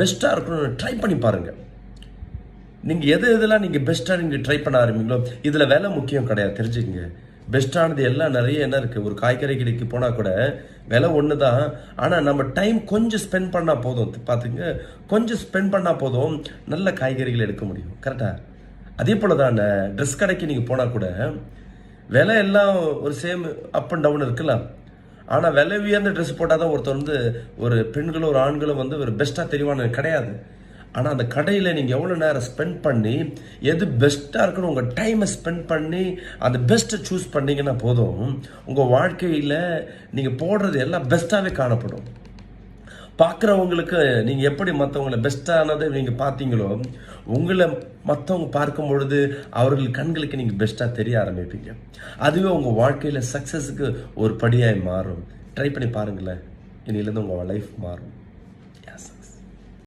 பெஸ்ட்டாக இருக்கணும்னு ட்ரை பண்ணி பாருங்கள். நீங்கள் எதெல்லாம் நீங்கள் பெஸ்ட்டாக நீங்கள் ட்ரை பண்ண ஆரம்பிங்களோ, இதில் விலை முக்கியம் கிடையாது, தெரிஞ்சுக்கங்க. பெஸ்ட்டானது எல்லாம் நிறைய என்ன இருக்குது, ஒரு காய்கறி கடைக்கு போனால் கூட விலை ஒன்று தான். ஆனால் நம்ம டைம் கொஞ்சம் ஸ்பெண்ட் பண்ணால் போதும், பார்த்துங்க, கொஞ்சம் ஸ்பெண்ட் பண்ணால் போதும் நல்ல காய்கறிகள் எடுக்க முடியும். கரெக்டாக அதே போல் தான் ட்ரெஸ் கடைக்கு நீங்கள் போனால் கூட விலை எல்லாம் ஒரு சேம் அப் அண்ட் டவுன் இருக்கலாம். ஆனால் விலை உயர்ந்த ட்ரெஸ் போட்டால் தான் ஒருத்தர் ஒரு பெண்களும் ஒரு ஆண்களும் ஒரு பெஸ்ட்டாக தெரிவானது கிடையாது. ஆனால் அந்த கடையில் நீங்கள் எவ்வளோ நேரம் ஸ்பெண்ட் பண்ணி எது பெஸ்ட்டாக இருக்கணும் உங்கள் டைமை ஸ்பெண்ட் பண்ணி அந்த பெஸ்ட்டை சூஸ் பண்ணிங்கன்னா போதும், உங்கள் வாழ்க்கையில் நீங்கள் போடுறது எல்லாம் பெஸ்ட்டாகவே காணப்படும். பார்க்குறவங்களுக்கு நீங்கள் எப்படி மற்றவங்களை பெஸ்ட்டானதை நீங்கள் பார்த்தீங்களோ, உங்களை மற்றவங்க பார்க்கும் பொழுது அவர்கள் கண்களுக்கு நீங்கள் பெஸ்ட்டாக தெரிய ஆரம்பிப்பீங்க. அதுவே உங்கள் வாழ்க்கையில் சக்ஸஸுக்கு ஒரு படியாய் மாறும். ட்ரை பண்ணி பாருங்களேன், இனியிலேருந்து உங்கள் லைஃப் மாறும்.